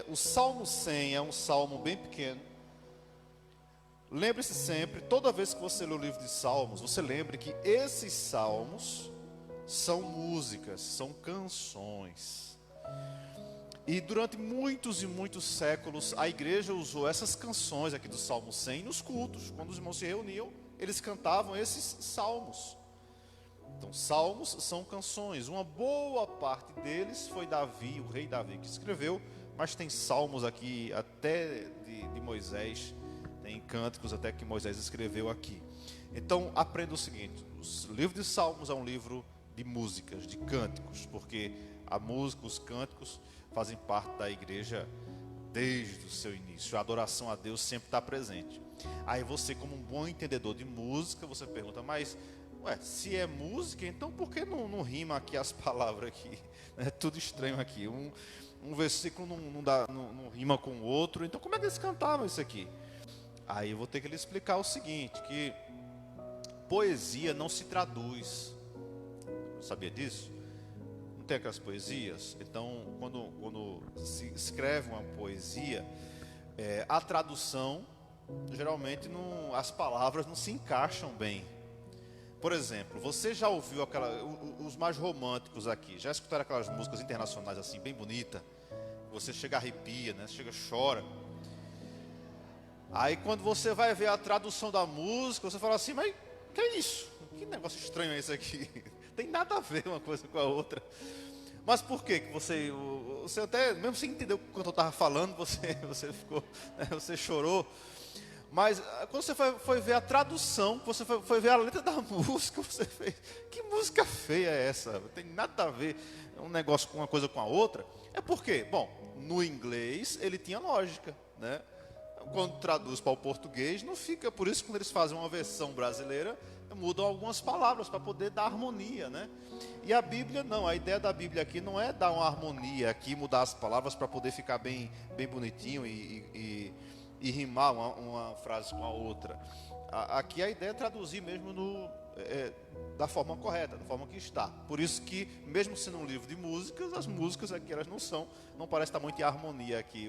O Salmo 100 é um salmo bem pequeno. Lembre-se sempre, toda vez que você lê o livro de Salmos, você lembre que esses salmos são músicas, são canções. E durante muitos e muitos séculos, a igreja usou essas canções aqui do Salmo 100 nos cultos. Quando os irmãos se reuniam, eles cantavam esses salmos. Então, salmos são canções. Uma boa parte deles foi Davi, o rei Davi, que escreveu. Mas tem salmos aqui até de Moisés. Tem cânticos até que Moisés escreveu aqui. Então, aprenda o seguinte. O livro de Salmos é um livro de músicas, de cânticos. Porque a música, os cânticos fazem parte da igreja desde o seu início. A adoração a Deus sempre está presente. Aí você, como um bom entendedor de música, você pergunta, mas se é música, então por que não rima aqui as palavras aqui? É tudo estranho aqui. Um versículo não rima com o outro. Então como é que eles cantavam isso aqui? Aí eu vou ter que lhe explicar o seguinte, que poesia não se traduz. Sabia disso? Não tem aquelas poesias? Então, quando se escreve uma poesia, a tradução, geralmente as palavras não se encaixam bem. Por exemplo, você já ouviu os mais românticos aqui, já escutaram aquelas músicas internacionais assim, bem bonita? Você chega a arrepia, né? Chega, chora. Aí quando você vai ver a tradução da música, você fala assim, mas que é isso? Que negócio estranho é esse aqui? Tem nada a ver uma coisa com a outra. Mas por que você até, mesmo sem entender o que eu estava falando, você ficou, né? Você chorou. Mas quando você foi ver a tradução, você foi ver a letra da música, você fez, que música feia é essa? Não tem nada a ver um negócio com uma coisa com a outra. É porque, bom, no inglês ele tinha lógica, né? Quando traduz para o português, não fica. Por isso, quando eles fazem uma versão brasileira, mudam algumas palavras para poder dar harmonia, né? E a Bíblia não, a ideia da Bíblia aqui não é dar uma harmonia aqui, mudar as palavras para poder ficar bem bonitinho e rimar uma frase com a outra. Aqui a ideia é traduzir mesmo da forma correta, da forma que está. Por isso que, mesmo sendo um livro de músicas, as músicas aqui elas não parecem estar muito em harmonia aqui,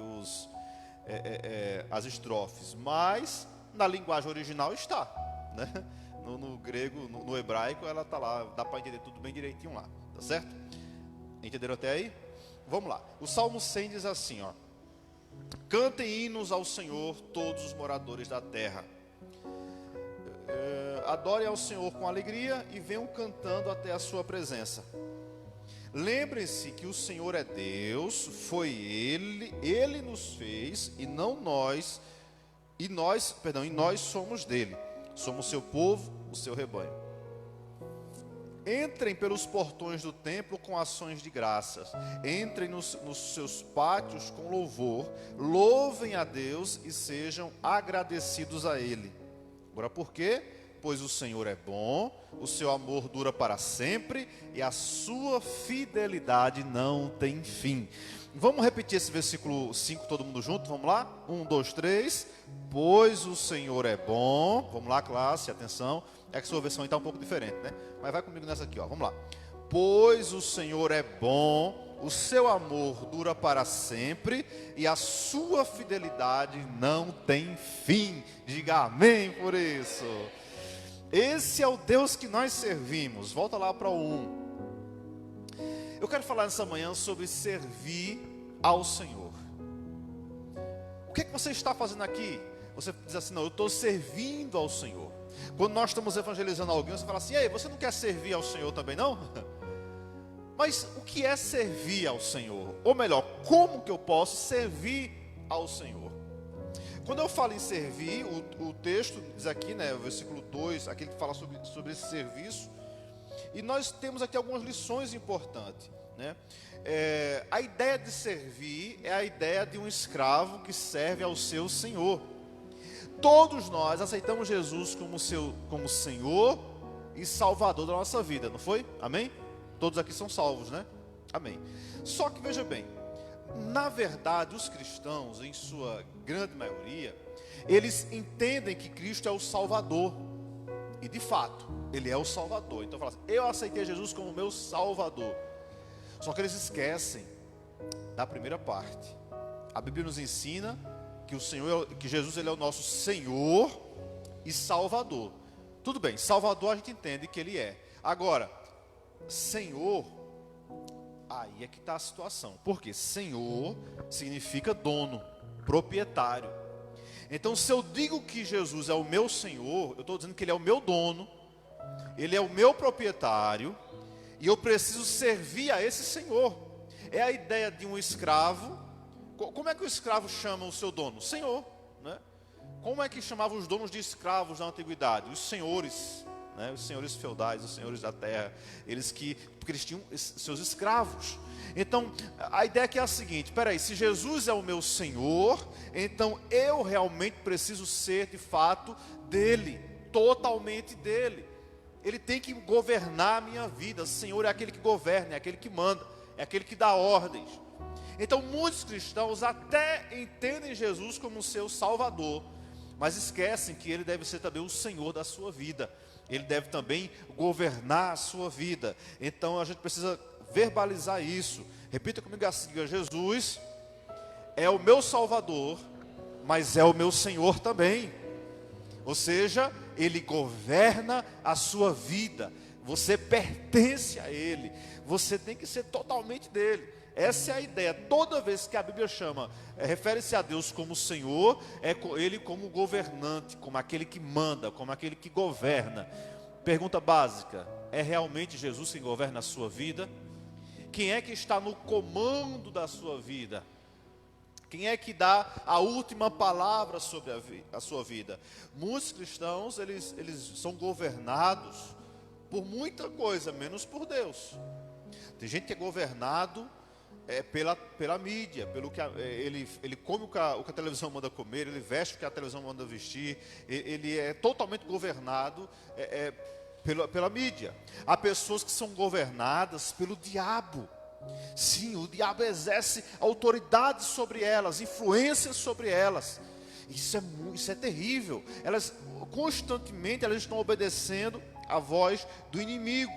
as estrofes. Mas na linguagem original está, né? No grego, no hebraico, ela está lá, dá para entender tudo bem direitinho lá, tá certo? Entenderam até aí? Vamos lá. O Salmo 100 diz assim, ó: cantem hinos ao Senhor todos os moradores da terra. Adorem ao Senhor com alegria e venham cantando até a sua presença. Lembrem-se que o Senhor é Deus, foi Ele nos fez e nós somos dele. Somos seu povo, o seu rebanho. Entrem pelos portões do templo com ações de graças. Entrem nos seus pátios com louvor. Louvem a Deus e sejam agradecidos a Ele. Agora por quê? Pois o Senhor é bom, o seu amor dura para sempre e a sua fidelidade não tem fim. Vamos repetir esse versículo 5 todo mundo junto? Vamos lá? 1, 2, 3. Pois o Senhor é bom. Vamos lá, classe, atenção. É que a sua versão está um pouco diferente, né? Mas vai comigo nessa aqui, ó. Vamos lá. Pois o Senhor é bom, o seu amor dura para sempre e a sua fidelidade não tem fim. Diga amém por isso. Esse é o Deus que nós servimos. Volta lá para o 1. Eu quero falar nessa manhã sobre servir ao Senhor. O que é que você está fazendo aqui? Você diz assim, não, eu estou servindo ao Senhor. Quando nós estamos evangelizando alguém, você fala assim, ei, você não quer servir ao Senhor também não? Mas o que é servir ao Senhor? Ou melhor, como que eu posso servir ao Senhor? Quando eu falo em servir, o texto diz aqui, né, o versículo 2, aquele que fala sobre esse serviço. E nós temos aqui algumas lições importantes, né? A ideia de servir é a ideia de um escravo que serve ao seu senhor. Todos nós aceitamos Jesus como Senhor e Salvador da nossa vida, não foi? Amém? Todos aqui são salvos, né? Amém. Só que veja bem, na verdade os cristãos, em sua grande maioria, eles entendem que Cristo é o Salvador. E de fato, Ele é o Salvador. Então fala assim, eu aceitei Jesus como meu Salvador. Só que eles esquecem da primeira parte. A Bíblia nos ensina que que Jesus ele é o nosso Senhor e Salvador. Tudo bem, Salvador a gente entende que Ele é. Agora, Senhor, aí é que está a situação. Porque Senhor significa dono, proprietário. Então, se eu digo que Jesus é o meu Senhor, eu estou dizendo que Ele é o meu dono, Ele é o meu proprietário, e eu preciso servir a esse Senhor. É a ideia de um escravo. Como é que o escravo chama o seu dono? Senhor, né? Como é que chamavam os donos de escravos na antiguidade? Os senhores, né? Os senhores feudais, os senhores da terra, porque eles tinham seus escravos. Então, a ideia aqui é a seguinte: espera aí, se Jesus é o meu Senhor, então eu realmente preciso ser de fato dele, totalmente dele. Ele tem que governar a minha vida. O Senhor é aquele que governa, é aquele que manda, é aquele que dá ordens. Então muitos cristãos até entendem Jesus como seu Salvador, mas esquecem que Ele deve ser também o Senhor da sua vida. Ele deve também governar a sua vida. Então a gente precisa verbalizar isso. Repita comigo assim: Jesus é o meu Salvador, mas é o meu Senhor também. Ou seja, Ele governa a sua vida. Você pertence a Ele. Você tem que ser totalmente dele. Essa é a ideia. Toda vez que a Bíblia refere-se a Deus como Senhor, é Ele como governante, como aquele que manda, como aquele que governa. Pergunta básica: é realmente Jesus quem governa a sua vida? Quem é que está no comando da sua vida? Quem é que dá a última palavra sobre a sua vida? Muitos cristãos, eles são governados por muita coisa, menos por Deus. Tem gente que é governado pela mídia, pelo que ele come o que a televisão manda comer, ele veste o que a televisão manda vestir, ele é totalmente governado pela mídia. Há pessoas que são governadas pelo diabo. Sim, o diabo exerce autoridade sobre elas, influência sobre elas. Isso é terrível. Elas constantemente estão obedecendo a voz do inimigo,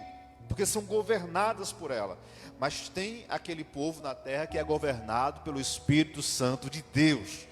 porque são governadas por ela. Mas tem aquele povo na terra que é governado pelo Espírito Santo de Deus.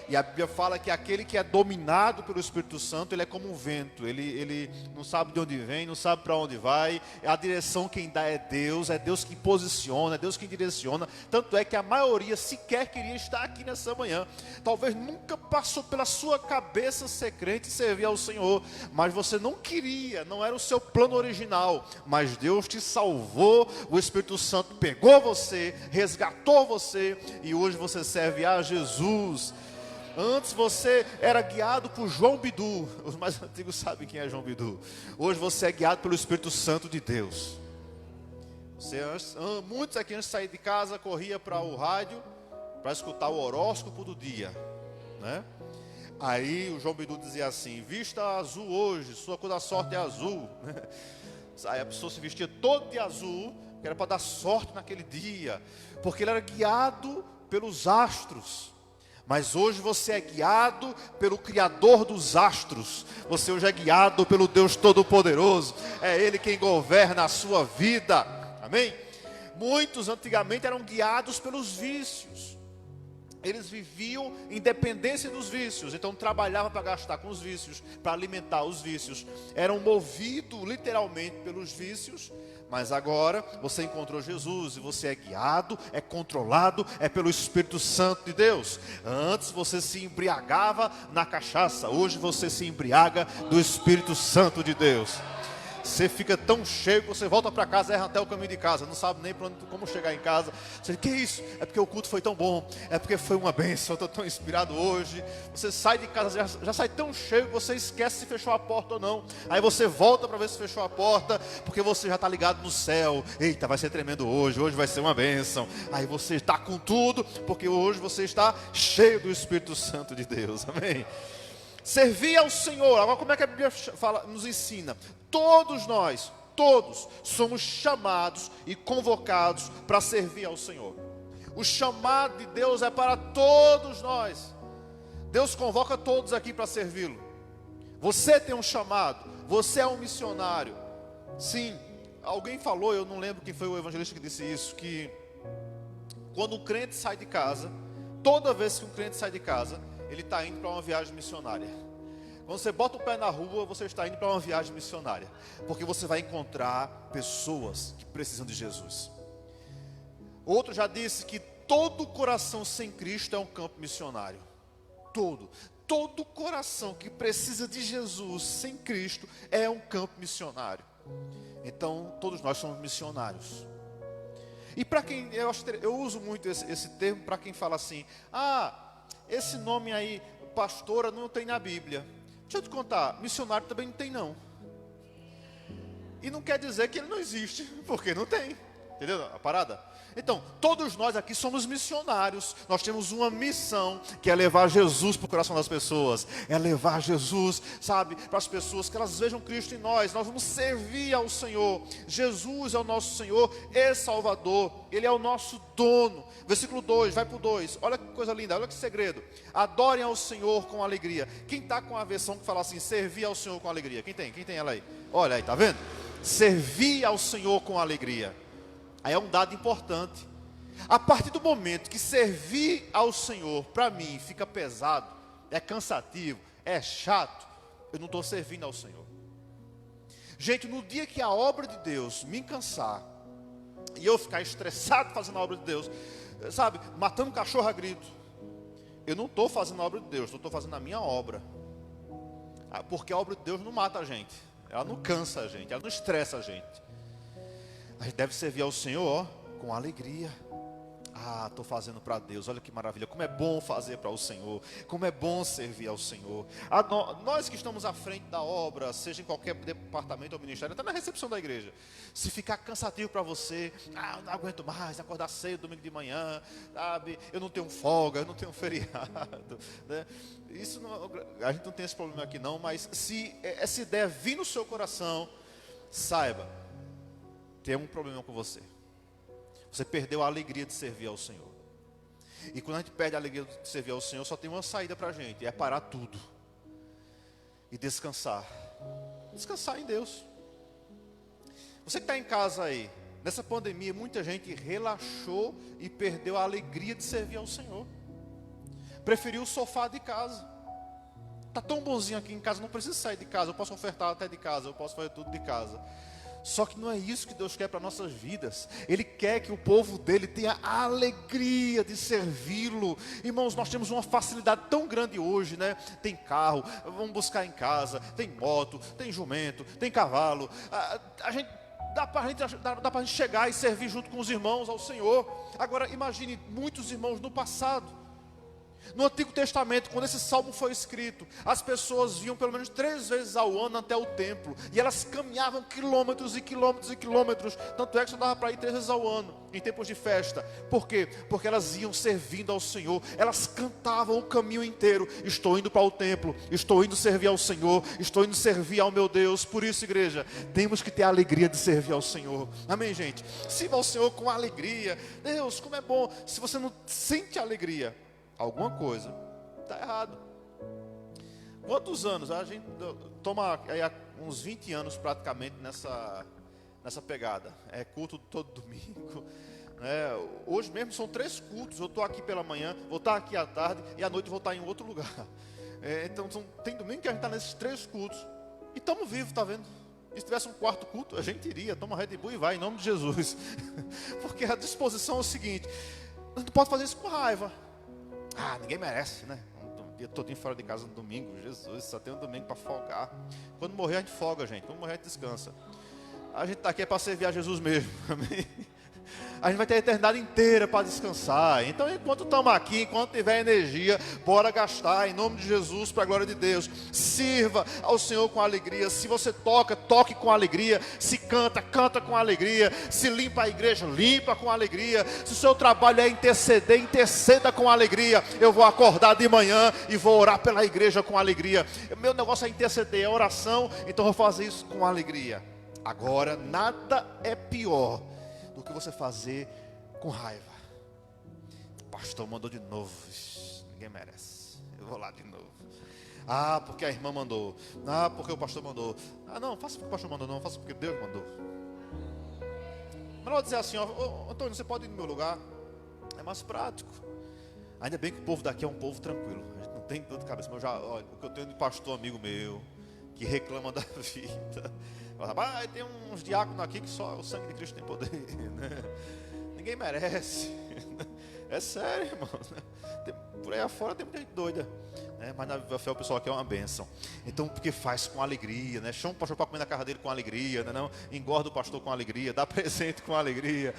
E a Bíblia fala que aquele que é dominado pelo Espírito Santo, ele é como um vento. Ele não sabe de onde vem, não sabe para onde vai. A direção quem dá é Deus que posiciona, é Deus quem direciona. Tanto é que a maioria sequer queria estar aqui nessa manhã. Talvez nunca passou pela sua cabeça ser crente e servir ao Senhor. Mas você não queria, não era o seu plano original. Mas Deus te salvou, o Espírito Santo pegou você, resgatou você. E hoje você serve a Jesus. Antes você era guiado por João Bidu. Os mais antigos sabem quem é João Bidu. Hoje você é guiado pelo Espírito Santo de Deus. Muitos aqui antes de sair de casa corria para o rádio para escutar o horóscopo do dia, né? Aí o João Bidu dizia assim: vista azul hoje, sua cor da sorte é azul. Aí a pessoa se vestia todo de azul, que era para dar sorte naquele dia, porque ele era guiado pelos astros. Mas hoje você é guiado pelo Criador dos astros. Você hoje é guiado pelo Deus Todo-Poderoso. É Ele quem governa a sua vida. Amém? Muitos antigamente eram guiados pelos vícios. Eles viviam em dependência dos vícios. Então trabalhavam para gastar com os vícios, para alimentar os vícios. Eram movidos literalmente pelos vícios. Mas agora você encontrou Jesus e você é guiado, é controlado, é pelo Espírito Santo de Deus. Antes você se embriagava na cachaça, hoje você se embriaga do Espírito Santo de Deus. Você fica tão cheio que você volta para casa, erra até o caminho de casa, não sabe nem como chegar em casa. Você diz: que isso? É porque o culto foi tão bom, é porque foi uma bênção, eu estou tão inspirado hoje. Você sai de casa, já sai tão cheio que você esquece se fechou a porta ou não. Aí você volta para ver se fechou a porta, porque você já está ligado no céu. Eita, vai ser tremendo hoje vai ser uma bênção. Aí você está com tudo, porque hoje você está cheio do Espírito Santo de Deus. Amém? Servir ao Senhor. Agora, como é que a Bíblia nos ensina? Todos nós, todos, somos chamados e convocados para servir ao Senhor. O chamado de Deus é para todos nós. Deus convoca todos aqui para servi-lo. Você tem um chamado, você é um missionário. Sim, alguém falou, eu não lembro quem foi o evangelista que disse isso, que quando um crente sai de casa, Toda vez que um cliente sai de casa, ele está indo para uma viagem missionária. Quando você bota o pé na rua, você está indo para uma viagem missionária. Porque você vai encontrar pessoas que precisam de Jesus. Outro já disse que todo coração sem Cristo é um campo missionário. Todo coração que precisa de Jesus sem Cristo é um campo missionário. Então, todos nós somos missionários. E para quem, eu uso muito esse termo para quem fala assim: esse nome aí, pastora, não tem na Bíblia. Deixa eu te contar, missionário também não tem não. E não quer dizer que ele não existe, porque não tem. Entendeu a parada? Então, todos nós aqui somos missionários. Nós temos uma missão, que é levar Jesus para o coração das pessoas. É levar Jesus, sabe, para as pessoas, que elas vejam Cristo em nós. Nós vamos servir ao Senhor. Jesus é o nosso Senhor e Salvador. Ele é o nosso dono. Versículo 2, vai para o 2. Olha que coisa linda, olha que segredo. Adorem ao Senhor com alegria. Quem está com a versão que fala assim, servir ao Senhor com alegria? Quem tem ela aí? Olha aí, tá vendo? Servir ao Senhor com alegria. Aí é um dado importante. A partir do momento que servir ao Senhor, para mim, fica pesado, é cansativo, é chato, eu não estou servindo ao Senhor. Gente, no dia que a obra de Deus me cansar, e eu ficar estressado fazendo a obra de Deus, sabe, matando cachorro a grito, eu não estou fazendo a obra de Deus, eu estou fazendo a minha obra. Porque a obra de Deus não mata a gente, ela não cansa a gente, ela não estressa a gente. A gente deve servir ao Senhor com alegria. Estou fazendo para Deus, olha que maravilha. Como é bom fazer para o Senhor. Como é bom servir ao Senhor. Nós que estamos à frente da obra, seja em qualquer departamento ou ministério, até na recepção da igreja, se ficar cansativo para você, eu não aguento mais acordar cedo domingo de manhã, sabe, eu não tenho folga, eu não tenho feriado, né? Isso não, a gente não tem esse problema aqui não. Mas se essa ideia vir no seu coração, saiba, tem um problema com você. Você perdeu a alegria de servir ao Senhor. E quando a gente perde a alegria de servir ao Senhor, só tem uma saída para a gente, é parar tudo e descansar. Descansar em Deus. Você que está em casa aí, nessa pandemia, muita gente relaxou e perdeu a alegria de servir ao Senhor. Preferiu o sofá de casa. Está tão bonzinho aqui em casa, não preciso sair de casa, eu posso ofertar até de casa, eu posso fazer tudo de casa. Só que não é isso que Deus quer para nossas vidas. Ele quer que o povo dele tenha a alegria de servi-lo. Irmãos, nós temos uma facilidade tão grande hoje, né? Tem carro, vamos buscar em casa, tem moto, tem jumento, tem cavalo. Dá para a gente chegar e servir junto com os irmãos ao Senhor. Agora imagine muitos irmãos no passado. No Antigo Testamento, quando esse salmo foi escrito, as pessoas vinham pelo menos 3 vezes ao ano até o templo. E elas caminhavam quilômetros e quilômetros e quilômetros. Tanto é que só dava para ir 3 vezes ao ano, em tempos de festa. Por quê? Porque elas iam servindo ao Senhor. Elas cantavam o caminho inteiro: estou indo para o templo, estou indo servir ao Senhor, estou indo servir ao meu Deus. Por isso, igreja, temos que ter a alegria de servir ao Senhor. Amém, gente? Sirva ao Senhor com alegria. Deus, como é bom. Se você não sente alegria, alguma coisa está errado. Quantos anos? A gente toma aí, uns 20 anos praticamente nessa pegada. É culto todo domingo, né? Hoje mesmo são 3 cultos. Eu estou aqui pela manhã, vou estar aqui à tarde e à noite vou estar em outro lugar. Então tem domingo que a gente está nesses 3 cultos e estamos vivos, está vendo? E se tivesse um 4º culto, a gente iria, toma Red Bull e vai, em nome de Jesus. Porque a disposição é o seguinte: a gente não pode fazer isso com raiva. Ninguém merece, né? Um dia todinho fora de casa no domingo. Jesus, só tem um domingo para folgar. Quando morrer a gente folga, gente. Quando morrer a gente descansa. A gente está aqui para servir a Jesus mesmo. Amém? A gente vai ter a eternidade inteira para descansar. Então, enquanto estamos aqui, enquanto tiver energia, bora gastar em nome de Jesus, para a glória de Deus. Sirva ao Senhor com alegria. Se você toca, toque com alegria. Se canta, canta com alegria. Se limpa a igreja, limpa com alegria. Se o seu trabalho é interceder, interceda com alegria. Eu vou acordar de manhã e vou orar pela igreja com alegria. Meu negócio é interceder, é oração, então eu vou fazer isso com alegria. Agora, nada é pior do que você fazer com raiva. O pastor mandou de novo. Ninguém merece. Eu vou lá de novo. Porque a irmã mandou. Porque o pastor mandou. Não, faça porque o pastor mandou, não. Faça porque Deus mandou. Melhor dizer assim: Antônio, você pode ir no meu lugar. É mais prático. Ainda bem que o povo daqui é um povo tranquilo. A gente não tem dor de cabeça. Mas olha, o que eu tenho de pastor amigo meu, que reclama da vida. Fala, tem uns diáconos aqui que só o sangue de Cristo tem poder. Né? Ninguém merece. É sério, irmão. Por aí afora tem muita gente doida. Né? Mas na Viva Fé o pessoal aqui é uma bênção. Então, porque faz com alegria, né? Chama o pastor para comer na casa dele com alegria, né? Não? Engorda o pastor com alegria, dá presente com alegria.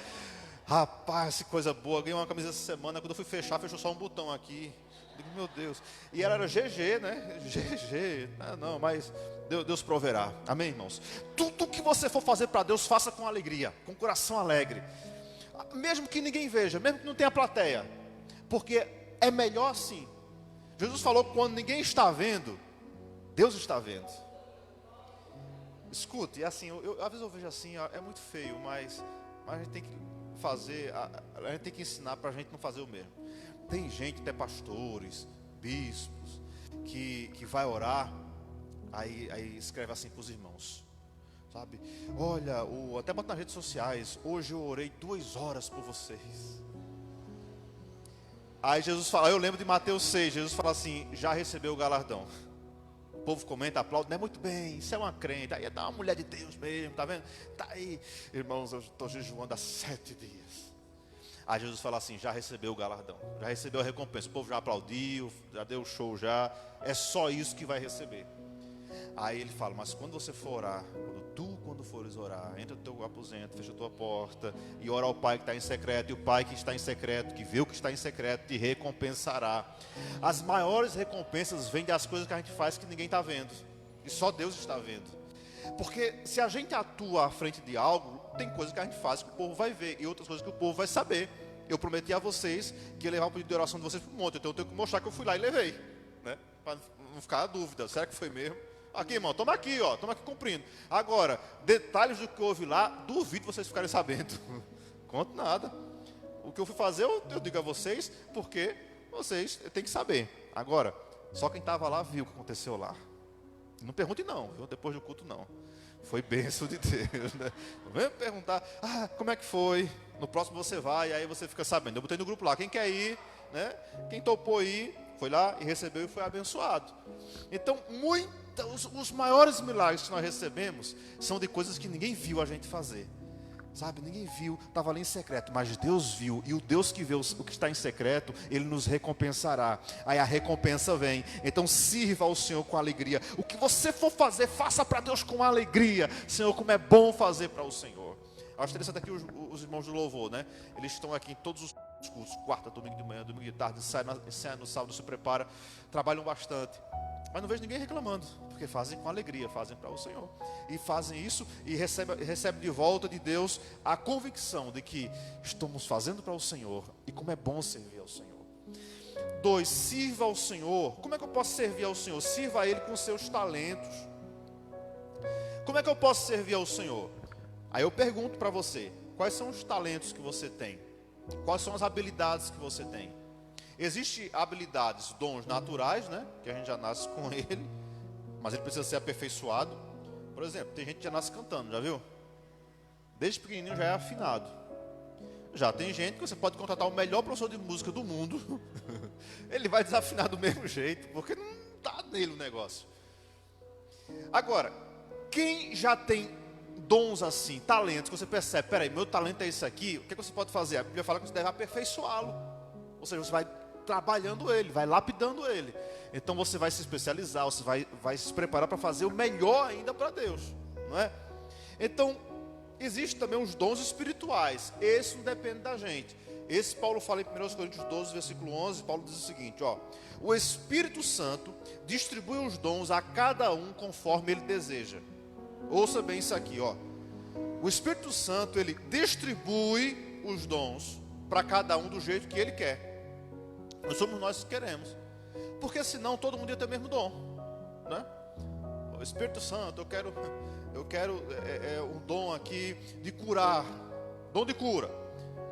Rapaz, que coisa boa. Ganhei uma camisa essa semana. Quando eu fui fechar, fechou só um botão aqui. Digo, meu Deus. E ela era GG, né? GG. Não, mas Deus proverá. Amém, irmãos? Tudo que você for fazer para Deus, faça com alegria, com coração alegre. Mesmo que ninguém veja, mesmo que não tenha plateia. Porque é melhor assim. Jesus falou que quando ninguém está vendo, Deus está vendo. Escute, é assim, às vezes eu vejo assim, é muito feio, mas a gente tem que fazer, a gente tem que ensinar para a gente não fazer o mesmo. Tem gente, até pastores, bispos, que vai orar, aí escreve assim para os irmãos, sabe? Olha, até bota nas redes sociais, hoje eu orei 2 horas por vocês. Aí Jesus fala, eu lembro de Mateus 6, Jesus fala assim, já recebeu o galardão. O povo comenta, aplaude, não é muito bem, isso é uma crente, aí é uma mulher de Deus mesmo, tá vendo? Tá aí, irmãos, eu estou jejuando há 7 dias. Aí Jesus fala assim, já recebeu o galardão, já recebeu a recompensa, o povo já aplaudiu, já deu show já, é só isso que vai receber. Aí ele fala, mas quando você for orar, quando fores orar, entra no teu aposento, fecha a tua porta e ora ao Pai que está em secreto, e o Pai que está em secreto, que vê o que está em secreto, te recompensará. As maiores recompensas vêm das coisas que a gente faz que ninguém está vendo, e só Deus está vendo. Porque se a gente atua à frente de algo, tem coisas que a gente faz que o povo vai ver, e outras coisas que o povo vai saber. Eu prometi a vocês que ia levar o pedido de oração de vocês para o monte, então eu tenho que mostrar que eu fui lá e levei, né? Para não ficar a dúvida, será que foi mesmo? Aqui, irmão, toma aqui, ó, toma aqui cumprindo. Agora, detalhes do que houve lá, duvido vocês ficarem sabendo. Conto nada. O que eu fui fazer, eu digo a vocês, porque vocês têm que saber. Agora, só quem estava lá viu o que aconteceu lá. Não pergunte não, viu? Depois do culto não. Foi bênção de Deus, né? Não vem perguntar, como é que foi? No próximo você vai, e aí você fica sabendo. Eu botei no grupo lá, quem quer ir, né? Quem topou ir, foi lá e recebeu e foi abençoado. Então, os maiores milagres que nós recebemos são de coisas que ninguém viu a gente fazer. Sabe, ninguém viu, estava ali em secreto, mas Deus viu, e o Deus que vê o que está em secreto, Ele nos recompensará. Aí a recompensa vem. Então sirva ao Senhor com alegria. O que você for fazer, faça para Deus com alegria. Senhor, como é bom fazer para o Senhor. Acho interessante aqui os irmãos do louvor, né? Eles estão aqui em todos os cursos, quarta, domingo de manhã, domingo de tarde, sai no sábado, se prepara, trabalham bastante. Mas não vejo ninguém reclamando, porque fazem com alegria, fazem para o Senhor. E fazem isso e recebem de volta de Deus a convicção de que estamos fazendo para o Senhor. E como é bom servir ao Senhor. 2, sirva ao Senhor. Como é que eu posso servir ao Senhor? Sirva a Ele com seus talentos. Como é que eu posso servir ao Senhor? Aí eu pergunto para você, quais são os talentos que você tem? Quais são as habilidades que você tem? Existem habilidades, dons naturais, né? Que a gente já nasce com ele, mas ele precisa ser aperfeiçoado. Por exemplo, tem gente que já nasce cantando, já viu? Desde pequenininho já é afinado. Já tem gente que você pode contratar o melhor professor de música do mundo. Ele vai desafinar do mesmo jeito, porque não está nele o negócio. Agora, quem já tem dons assim, talentos, que você percebe, peraí, meu talento é isso aqui, o que você pode fazer? A Bíblia fala que você deve aperfeiçoá-lo. Ou seja, você vai trabalhando ele, vai lapidando ele. Então você vai se especializar, você vai se preparar para fazer o melhor ainda para Deus, não é? Então, existem também os dons espirituais. Esse não depende da gente. Esse Paulo fala em 1 Coríntios 12, versículo 11, Paulo diz o seguinte, ó: o Espírito Santo distribui os dons a cada um conforme ele deseja. Ouça bem isso aqui, ó. O Espírito Santo, ele distribui os dons para cada um do jeito que ele quer. Não somos nós que queremos, porque senão todo mundo ia ter o mesmo dom, né? O Espírito Santo, eu quero um dom aqui de curar, dom de cura.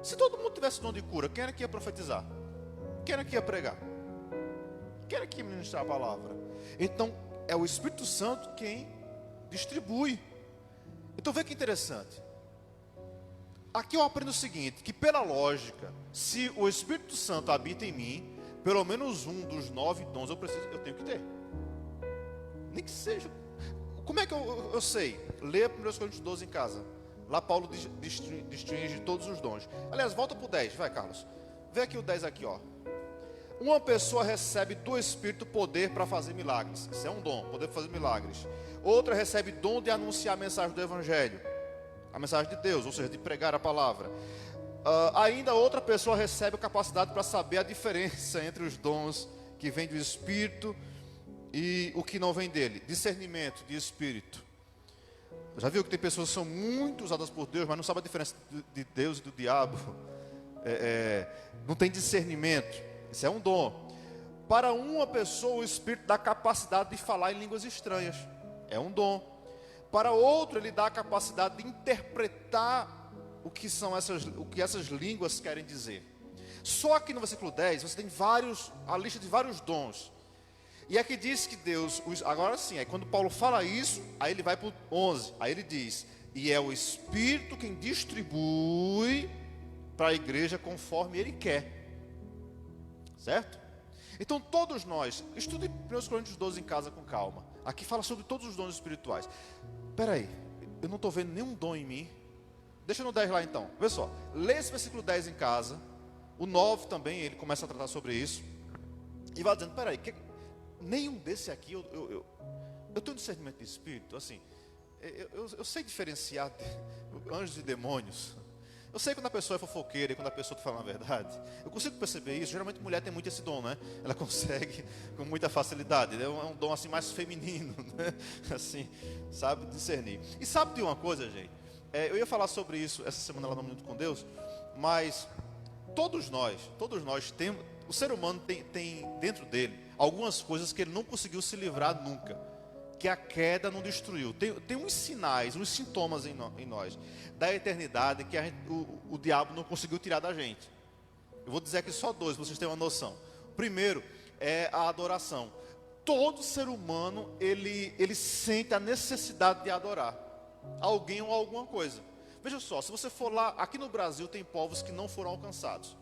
Se todo mundo tivesse dom de cura, quem era que ia profetizar? Quem era que ia pregar? Quem era que ia ministrar a palavra? Então é o Espírito Santo quem distribui. Então vê que interessante. Aqui eu aprendo o seguinte, que pela lógica, se o Espírito Santo habita em mim, pelo menos um dos 9 dons eu tenho que ter. Nem que seja. Como é que eu sei? Leia 1 Coríntios 12 em casa. Lá Paulo distingue todos os dons. Aliás, volta para o 10, vai, Carlos. Vê aqui o 10 aqui, ó. Uma pessoa recebe do Espírito poder para fazer milagres. Isso é um dom, poder para fazer milagres. Outra recebe dom de anunciar a mensagem do Evangelho, a mensagem de Deus, ou seja, de pregar a palavra. Ainda outra pessoa recebe a capacidade para saber a diferença entre os dons que vêm do Espírito e o que não vem dele. Discernimento de Espírito. Já viu que tem pessoas que são muito usadas por Deus, mas não sabem a diferença de Deus e do diabo. Não tem discernimento. Isso é um dom. Para uma pessoa, o Espírito dá a capacidade de falar em línguas estranhas. É um dom. Para outro, ele dá a capacidade de interpretar o que essas línguas querem dizer. Só aqui no versículo 10, você tem a lista de vários dons. E aqui diz que Deus, agora sim, aí quando Paulo fala isso, aí ele vai para o 11, aí ele diz, e é o Espírito quem distribui para a igreja conforme ele quer. Certo? Então todos nós, estude 1 Coríntios 12 em casa com calma. Aqui fala sobre todos os dons espirituais. Espera aí, eu não estou vendo nenhum dom em mim. Deixa no 10 lá então. Vê só, lê esse versículo 10 em casa. O 9 também, ele começa a tratar sobre isso. E vai dizendo, espera aí, nenhum desse aqui, eu tenho discernimento de espírito, assim, eu sei diferenciar anjos e demônios. Eu sei quando a pessoa é fofoqueira e quando a pessoa está falando a verdade. Eu consigo perceber isso. Geralmente mulher tem muito esse dom, né? Ela consegue com muita facilidade. É um dom assim mais feminino, né? Assim, sabe discernir. E sabe de uma coisa, gente? Eu ia falar sobre isso essa semana lá no Minuto com Deus, mas todos nós temos, o ser humano tem dentro dele algumas coisas que ele não conseguiu se livrar nunca, que a queda não destruiu. Tem uns sinais, uns sintomas em nós, da eternidade, que o diabo não conseguiu tirar da gente. Eu vou dizer aqui só 2, para vocês terem uma noção. O primeiro é a adoração. Todo ser humano, ele sente a necessidade de adorar alguém ou alguma coisa. Veja só, se você for lá, aqui no Brasil tem povos que não foram alcançados.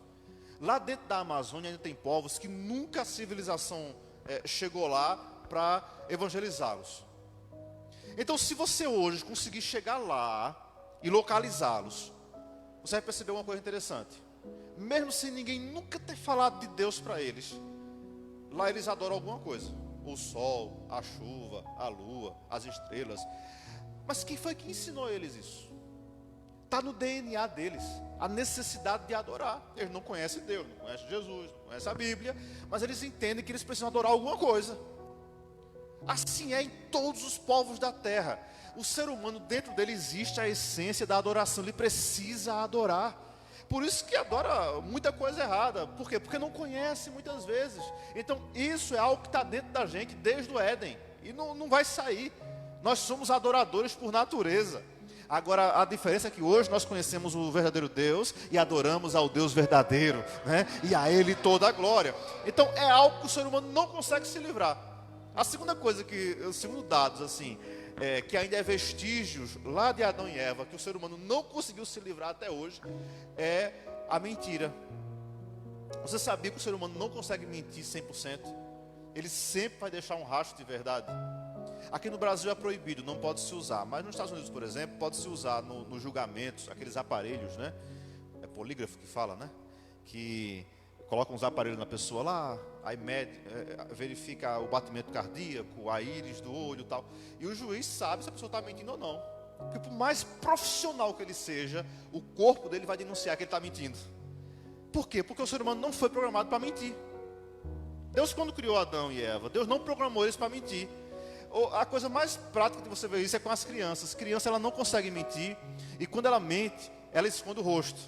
Lá dentro da Amazônia ainda tem povos que nunca a civilização chegou lá para evangelizá-los. Então, se você hoje conseguir chegar lá e localizá-los, você vai perceber uma coisa interessante. Mesmo sem ninguém nunca ter falado de Deus para eles, lá eles adoram alguma coisa. O sol, a chuva, a lua, as estrelas. Mas quem foi que ensinou eles isso? Está no DNA deles, a necessidade de adorar. Eles não conhecem Deus, não conhecem Jesus, não conhecem a Bíblia, mas eles entendem que eles precisam adorar alguma coisa. Assim é em todos os povos da terra. O ser humano, dentro dele existe a essência da adoração. Ele precisa adorar. Por isso que adora muita coisa errada. Por quê? Porque não conhece muitas vezes. Então isso é algo que está dentro da gente desde o Éden. E não vai sair. Nós somos adoradores por natureza. Agora, a diferença é que hoje nós conhecemos o verdadeiro Deus e adoramos ao Deus verdadeiro, né? E a Ele toda a glória. Então é algo que o ser humano não consegue se livrar. A segunda coisa segundo dados assim, que ainda é vestígios lá de Adão e Eva, que o ser humano não conseguiu se livrar até hoje, é a mentira. Você sabia que o ser humano não consegue mentir 100%? Ele sempre vai deixar um rastro de verdade. Aqui no Brasil é proibido, não pode se usar. Mas nos Estados Unidos, por exemplo, pode se usar nos julgamentos, aqueles aparelhos, né? É polígrafo que fala, né? Que colocam uns aparelhos na pessoa lá, aí verifica o batimento cardíaco, a íris do olho e tal. E o juiz sabe se a pessoa está mentindo ou não. Porque por mais profissional que ele seja, o corpo dele vai denunciar que ele está mentindo. Por quê? Porque o ser humano não foi programado para mentir. Deus, quando criou Adão e Eva, Deus não programou eles para mentir. A coisa mais prática de você ver isso é com as crianças. Criança, ela não consegue mentir. E quando ela mente, ela esconde o rosto.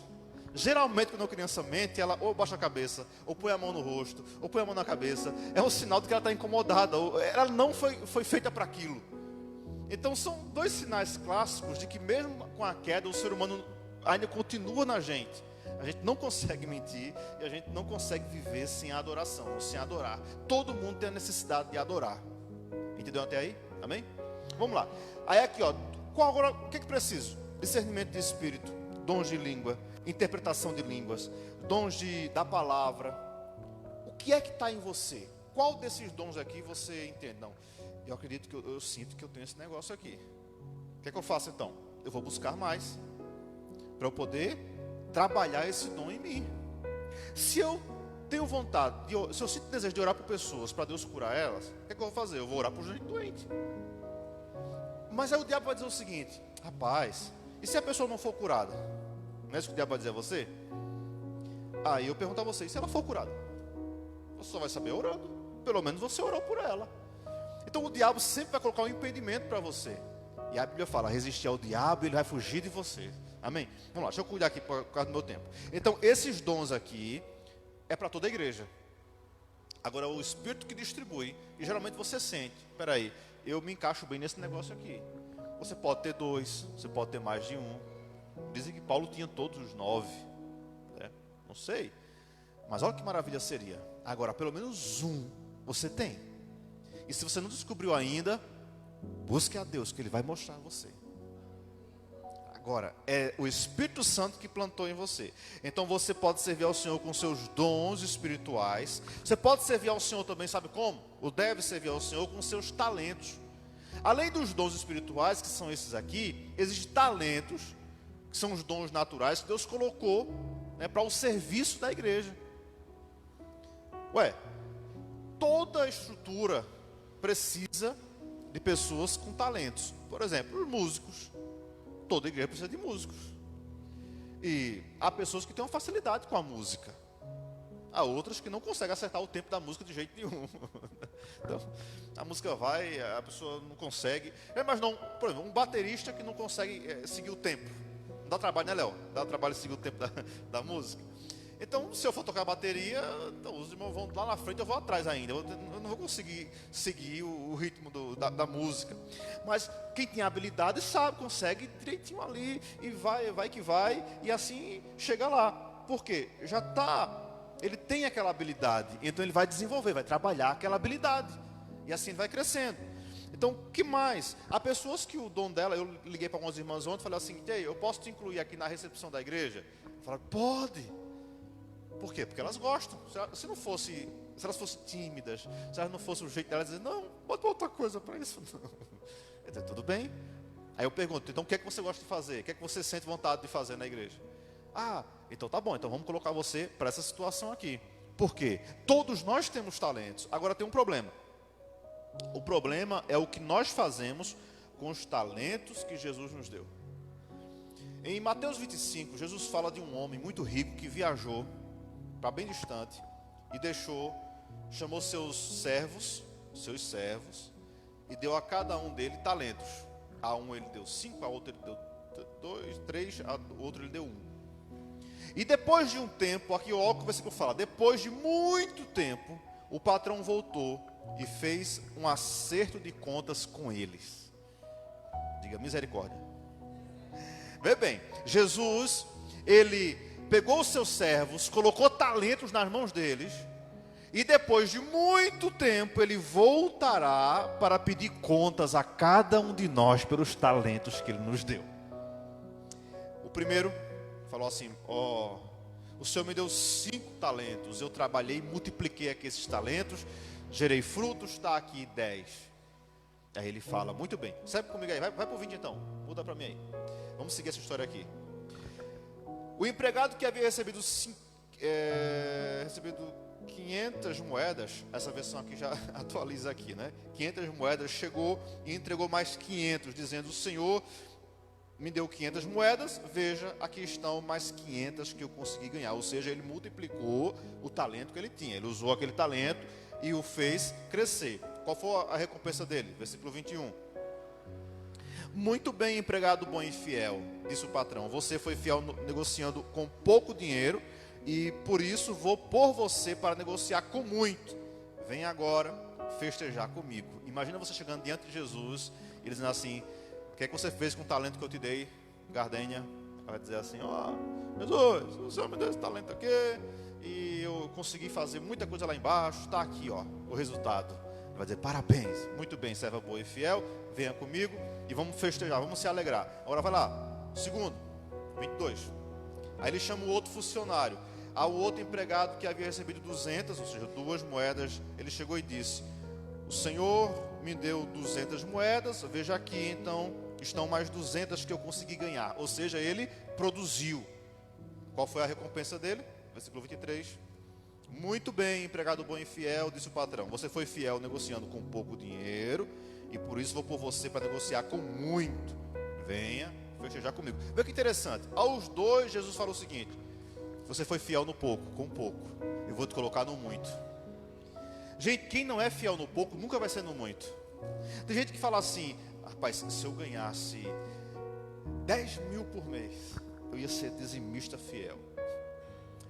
Geralmente, quando a criança mente, ela ou baixa a cabeça, ou põe a mão no rosto, ou põe a mão na cabeça. É um sinal de que ela está incomodada. Ela não foi feita para aquilo. Então, são 2 sinais clássicos de que mesmo com a queda, o ser humano ainda continua na gente. A gente não consegue mentir e a gente não consegue viver sem a adoração, ou sem adorar. Todo mundo tem a necessidade de adorar. Entendeu até aí? Amém? Vamos lá. Aí aqui, ó. Agora, o que preciso? Discernimento de espírito, dons de língua, interpretação de línguas, dons da palavra. O que é que está em você? Qual desses dons aqui você entende? Não, eu acredito que eu sinto que eu tenho esse negócio aqui. O que é que eu faço então? Eu vou buscar mais, para eu poder trabalhar esse dom em mim. Se eu tenho vontade, se eu sinto desejo de orar por pessoas, para Deus curar elas, o que é que eu vou fazer? Eu vou orar por gente doente. Mas aí o diabo vai dizer o seguinte: rapaz, e se a pessoa não for curada? Não é isso que o diabo vai dizer a você? Aí eu pergunto a você, e se ela for curada? Você só vai saber orando. Pelo menos você orou por ela. Então o diabo sempre vai colocar um impedimento para você. E a Bíblia fala, resistir ao diabo, ele vai fugir de você. Amém? Vamos lá, deixa eu cuidar aqui por causa do meu tempo. Então esses dons aqui é para toda a igreja. Agora o Espírito que distribui, e geralmente você sente, peraí, eu me encaixo bem nesse negócio aqui. Você pode ter 2, você pode ter mais de um. Dizem que Paulo tinha todos os 9, né? Não sei, mas olha que maravilha seria. Agora pelo menos um você tem. E se você não descobriu ainda, busque a Deus, que Ele vai mostrar a você. Agora, é o Espírito Santo que plantou em você. Então você pode servir ao Senhor com seus dons espirituais. Você pode servir ao Senhor também, sabe como? Ou deve servir ao Senhor com seus talentos. Além dos dons espirituais, que são esses aqui, existem talentos, que são os dons naturais que Deus colocou, né, para o serviço da igreja. Toda a estrutura precisa de pessoas com talentos. Por exemplo, os músicos. Toda igreja precisa de músicos. E há pessoas que têm uma facilidade com a música. Há outras que não conseguem acertar o tempo da música de jeito nenhum. Então, a música vai, a pessoa não consegue. Mas não, por exemplo, um baterista que não consegue seguir o tempo. Não dá trabalho, né, Léo? Dá trabalho seguir o tempo da música. Então, se eu for tocar bateria, então, os irmãos vão lá na frente, eu vou atrás ainda. Eu não vou conseguir seguir o ritmo da música. Mas quem tem habilidade sabe, consegue direitinho ali, e vai que vai, e assim chega lá. Por quê? Já está, ele tem aquela habilidade, então ele vai desenvolver, vai trabalhar aquela habilidade. E assim ele vai crescendo. Então, o que mais? Há pessoas que o dom dela, eu liguei para algumas irmãs ontem e falei assim, eu posso te incluir aqui na recepção da igreja? Falaram, pode. Por quê? Porque elas gostam. Se elas fossem tímidas, se elas não fossem o jeito delas, dizer, não, bota outra coisa para isso. Não. Então, tudo bem. Aí eu pergunto, então o que é que você gosta de fazer? O que é que você sente vontade de fazer na igreja? Então tá bom, então vamos colocar você para essa situação aqui. Por quê? Todos nós temos talentos. Agora tem um problema. O problema é o que nós fazemos com os talentos que Jesus nos deu. Em Mateus 25, Jesus fala de um homem muito rico que viajou para bem distante e chamou seus servos, e deu a cada um dele talentos. A um ele deu 5, a outro ele deu 2, 3, a outro ele deu 1. E depois de um tempo, aqui olha o que o versículo fala, depois de muito tempo, o patrão voltou e fez um acerto de contas com eles. Diga misericórdia. Vê bem, Jesus, ele pegou os seus servos, colocou talentos nas mãos deles, e depois de muito tempo ele voltará para pedir contas a cada um de nós pelos talentos que ele nos deu. O primeiro falou assim, o Senhor me deu 5 talentos, eu trabalhei, multipliquei aqui esses talentos, gerei frutos, está aqui 10. Aí ele fala, muito bem, segue comigo aí, vai para o 20 então, muda para mim aí. Vamos seguir essa história aqui. O empregado que havia recebido 500 moedas, essa versão aqui já atualiza aqui, né? 500 moedas, chegou e entregou mais 500, dizendo, o Senhor me deu 500 moedas, veja, aqui estão mais 500 que eu consegui ganhar. Ou seja, ele multiplicou o talento que ele tinha, ele usou aquele talento e o fez crescer. Qual foi a recompensa dele? Versículo 21. Muito bem, empregado bom e fiel, disse o patrão, você foi fiel negociando com pouco dinheiro, e por isso vou pôr você para negociar com muito. Vem agora festejar comigo. Imagina você chegando diante de Jesus e dizendo assim, o que é que você fez com o talento que eu te dei, Gardênia? Ela vai dizer assim, Jesus, o Senhor me deu esse talento aqui, e eu consegui fazer muita coisa lá embaixo, está aqui o resultado. Ele vai dizer, parabéns, muito bem, serva boa e fiel, venha comigo e vamos festejar, vamos se alegrar. Agora vai lá, segundo, 22. Aí ele chama o outro funcionário. ao outro empregado que havia recebido 200, ou seja, 2 moedas, ele chegou e disse: o Senhor me deu 200 moedas, veja aqui, então estão mais 200 que eu consegui ganhar. Ou seja, ele produziu. Qual foi a recompensa dele? Versículo 23. Muito bem, empregado bom e fiel, disse o patrão. Você foi fiel negociando com pouco dinheiro, e por isso vou pôr você para negociar com muito. Venha, festejar comigo. Veja que interessante. Aos 2, Jesus falou o seguinte: você foi fiel no pouco, com pouco, eu vou te colocar no muito. Gente, quem não é fiel no pouco, nunca vai ser no muito. Tem gente que fala assim: rapaz, se eu ganhasse 10 mil por mês, eu ia ser dizimista fiel.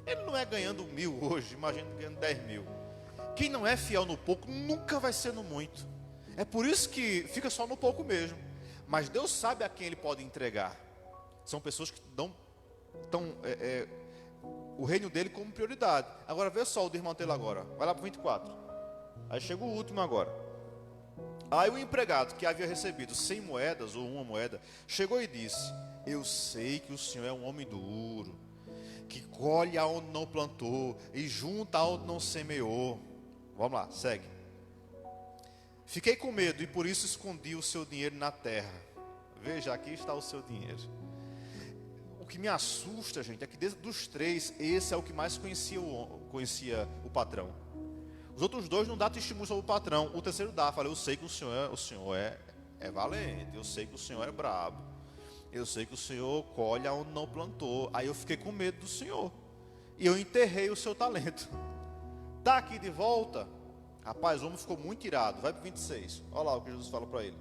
Ele não é ganhando 1.000 hoje, imagina ganhando 10 mil. Quem não é fiel no pouco, nunca vai ser no muito. É por isso que fica só no pouco mesmo. Mas Deus sabe a quem Ele pode entregar. São pessoas que dão o reino dele como prioridade. Agora vê só o desmantelo agora. Vai lá para o 24. Aí chega o último agora. Aí o empregado que havia recebido 100 moedas ou 1 moeda, chegou e disse: eu sei que o senhor é um homem duro, que colhe aonde não plantou e junta aonde não semeou. Vamos lá, segue. Fiquei com medo e por isso escondi o seu dinheiro na terra. Veja, aqui está o seu dinheiro. O que me assusta, gente, é que dos 3, esse é o que mais conhecia o patrão. Os outros 2 não dão testemunho sobre o patrão. O terceiro dá. Falei: eu sei que o senhor é valente. Eu sei que o senhor é brabo. Eu sei que o senhor colhe onde não plantou. Aí eu fiquei com medo do senhor. E eu enterrei o seu talento. Está aqui de volta. Rapaz, o homem ficou muito irado. Vai para o 26. Olha lá o que Jesus fala para ele.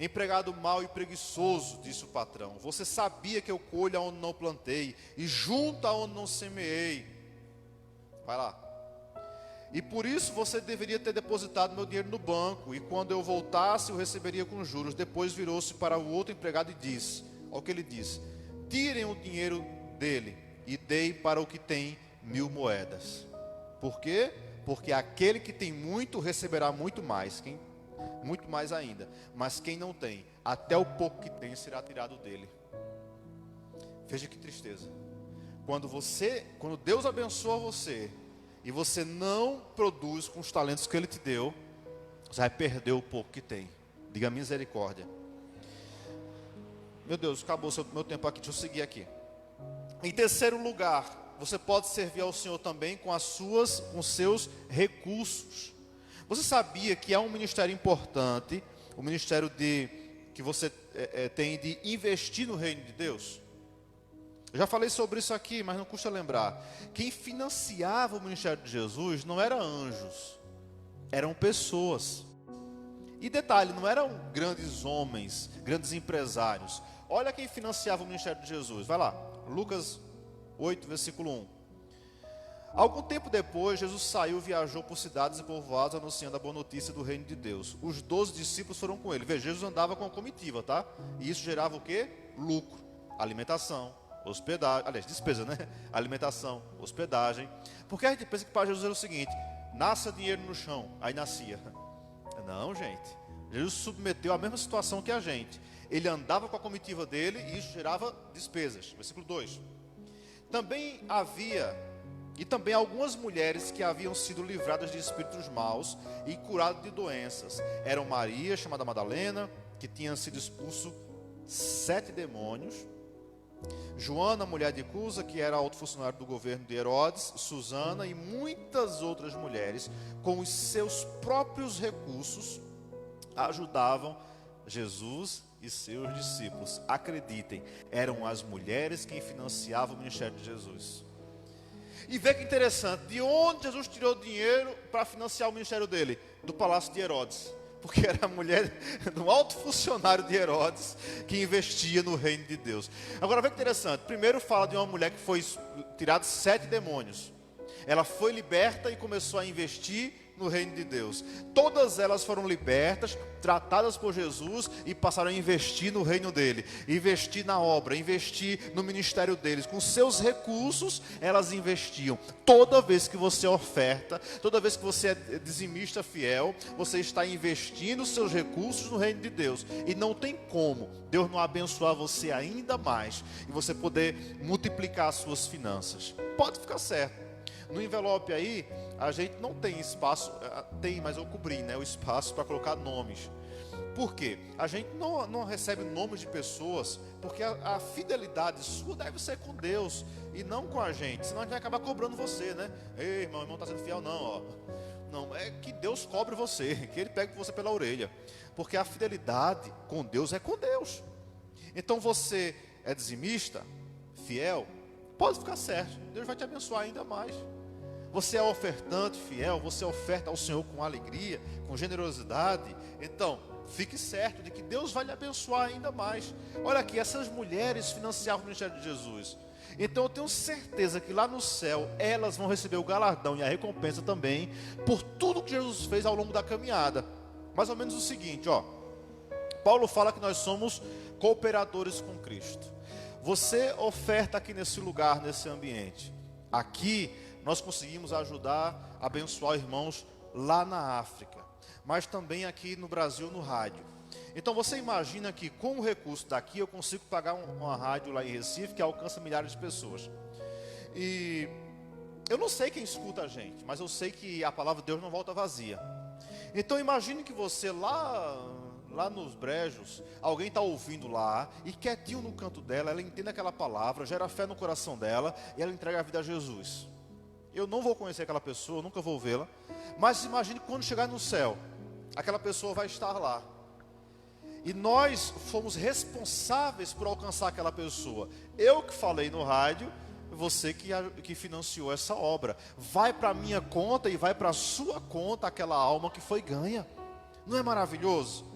Empregado mau e preguiçoso, disse o patrão. Você sabia que eu colho onde não plantei e junto aonde não semeei. Vai lá. E por isso você deveria ter depositado meu dinheiro no banco, e quando eu voltasse eu receberia com juros. Depois virou-se para o outro empregado e disse: olha o que ele disse: tirem o dinheiro dele e deem para o que tem 1.000 moedas. Por quê? Porque aquele que tem muito receberá muito mais, muito mais ainda. Mas quem não tem, até o pouco que tem será tirado dele. Veja que tristeza. Quando Deus abençoa você e você não produz com os talentos que Ele te deu, você vai perder o pouco que tem. Diga misericórdia. Meu Deus, acabou o meu tempo aqui, deixa eu seguir aqui. Em terceiro lugar, você pode servir ao Senhor também com com seus recursos. Você sabia que é um ministério importante, o ministério que você tem de investir no reino de Deus? Eu já falei sobre isso aqui, mas não custa lembrar. Quem financiava o ministério de Jesus não eram anjos, eram pessoas. E detalhe, não eram grandes homens, grandes empresários. Olha quem financiava o ministério de Jesus. Vai lá, Lucas 8, versículo 1. Algum tempo depois, Jesus saiu e viajou por cidades e povoados, anunciando a boa notícia do reino de Deus. Os 12 discípulos foram com ele. Veja, Jesus andava com a comitiva, tá? E isso gerava o quê? Lucro, alimentação, hospedagem, aliás, despesa, né? Alimentação, hospedagem. Porque a gente pensa que para Jesus era o seguinte: nasça dinheiro no chão. Aí nascia. Não, gente. Jesus submeteu à mesma situação que a gente. Ele andava com a comitiva dele e isso gerava despesas. Versículo 2. Também algumas mulheres que haviam sido livradas de espíritos maus e curadas de doenças. Eram Maria, chamada Madalena, que tinha sido expulso 7 demônios. Joana, mulher de Cusa, que era alto funcionário do governo de Herodes, Susana e muitas outras mulheres, com os seus próprios recursos, ajudavam Jesus e seus discípulos. Acreditem, eram as mulheres quem financiavam o ministério de Jesus. E vê que interessante, de onde Jesus tirou dinheiro para financiar o ministério dele? Do palácio de Herodes. Porque era a mulher de um alto funcionário de Herodes que investia no reino de Deus. Agora vê que interessante. Primeiro fala de uma mulher que foi tirada 7 demônios. Ela foi liberta e começou a investir no reino de Deus. Todas elas foram libertas, tratadas por Jesus e passaram a investir no reino dele, investir na obra, investir no ministério deles. Com seus recursos, elas investiam. Toda vez que você oferta, toda vez que você é dizimista fiel, você está investindo os seus recursos no reino de Deus. E não tem como Deus não abençoar você ainda mais e você poder multiplicar as suas finanças. Pode ficar certo. No envelope aí, a gente não tem espaço, tem, mas eu cobri, né, o espaço para colocar nomes. Por quê? A gente não recebe nomes de pessoas, porque a fidelidade sua deve ser com Deus e não com a gente, senão a gente vai acabar cobrando você, né? Ei, irmão está sendo fiel, não, ó. Não, é que Deus cobre você, que Ele pegue você pela orelha, porque a fidelidade com Deus é com Deus. Então você é dizimista, fiel, pode ficar certo, Deus vai te abençoar ainda mais. Você é ofertante, fiel, você oferta ao Senhor com alegria, com generosidade, então fique certo de que Deus vai lhe abençoar ainda mais. Olha aqui, essas mulheres financiavam o ministério de Jesus. Então eu tenho certeza que lá no céu elas vão receber o galardão e a recompensa também por tudo que Jesus fez ao longo da caminhada. Mais ou menos o seguinte, ó. Paulo fala que nós somos cooperadores com Cristo. Você oferta aqui nesse lugar, nesse ambiente. Aqui nós conseguimos ajudar, abençoar irmãos lá na África, mas também aqui no Brasil, no rádio. Então você imagina que com o recurso daqui eu consigo pagar uma rádio lá em Recife que alcança milhares de pessoas. E eu não sei quem escuta a gente, mas eu sei que a palavra de Deus não volta vazia. Então imagine que você lá nos brejos, alguém está ouvindo lá, e quietinho no canto dela, ela entende aquela palavra, gera fé no coração dela, e ela entrega a vida a Jesus. Eu não vou conhecer aquela pessoa, nunca vou vê-la, mas imagine que quando chegar no céu, aquela pessoa vai estar lá. E nós fomos responsáveis por alcançar aquela pessoa. Eu que falei no rádio, você que financiou essa obra. Vai para a minha conta e vai para a sua conta aquela alma que foi ganha. Não é maravilhoso?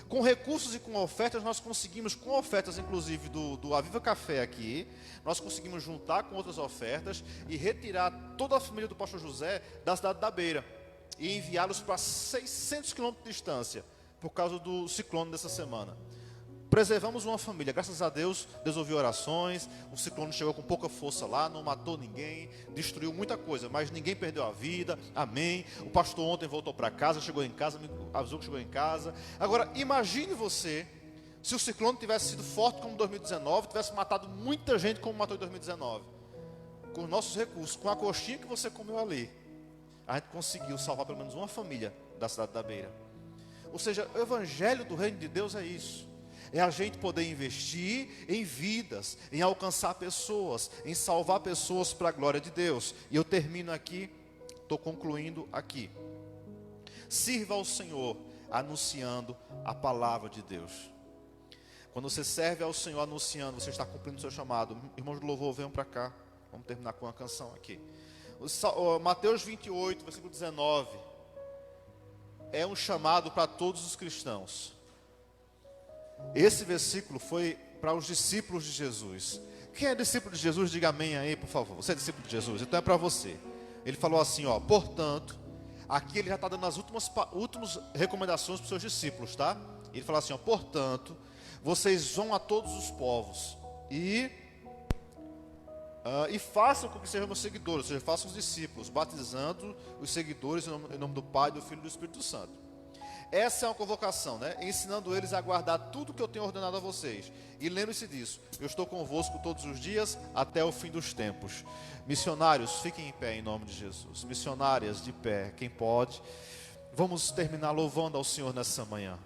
Com recursos e com ofertas, nós conseguimos, com ofertas inclusive do Aviva Café aqui, nós conseguimos juntar com outras ofertas e retirar toda a família do pastor José da cidade da Beira e enviá-los para 600 quilômetros de distância, por causa do ciclone dessa semana. Preservamos uma família, graças a Deus, Deus ouviu orações, o ciclone chegou com pouca força lá, não matou ninguém, destruiu muita coisa, mas ninguém perdeu a vida, amém. O pastor ontem voltou para casa, chegou em casa, me avisou que chegou em casa. Agora, imagine você, se o ciclone tivesse sido forte como 2019, tivesse matado muita gente como matou em 2019. Com os nossos recursos, com a coxinha que você comeu ali, a gente conseguiu salvar pelo menos uma família da cidade da Beira. Ou seja, o evangelho do reino de Deus é isso. É a gente poder investir em vidas, em alcançar pessoas, em salvar pessoas para a glória de Deus. E eu termino aqui, estou concluindo aqui. Sirva ao Senhor anunciando a palavra de Deus. Quando você serve ao Senhor anunciando, você está cumprindo o seu chamado. Irmãos do louvor, venham para cá. Vamos terminar com uma canção aqui. Mateus 28, versículo 19. É um chamado para todos os cristãos. Esse versículo foi para os discípulos de Jesus. Quem é discípulo de Jesus, diga amém aí, por favor. Você é discípulo de Jesus, então é para você. Ele falou assim, ó, portanto, aqui ele já está dando as últimas recomendações para os seus discípulos, tá? Ele falou assim, ó, portanto, vocês vão a todos os povos e façam com que sejam meus seguidores, ou seja, façam os discípulos, batizando os seguidores em nome do Pai, do Filho e do Espírito Santo. Essa é uma convocação, né? Ensinando eles a guardar tudo que eu tenho ordenado a vocês. E lembre-se disso, eu estou convosco todos os dias até o fim dos tempos. Missionários, fiquem em pé em nome de Jesus. Missionárias, de pé, quem pode. Vamos terminar louvando ao Senhor nessa manhã.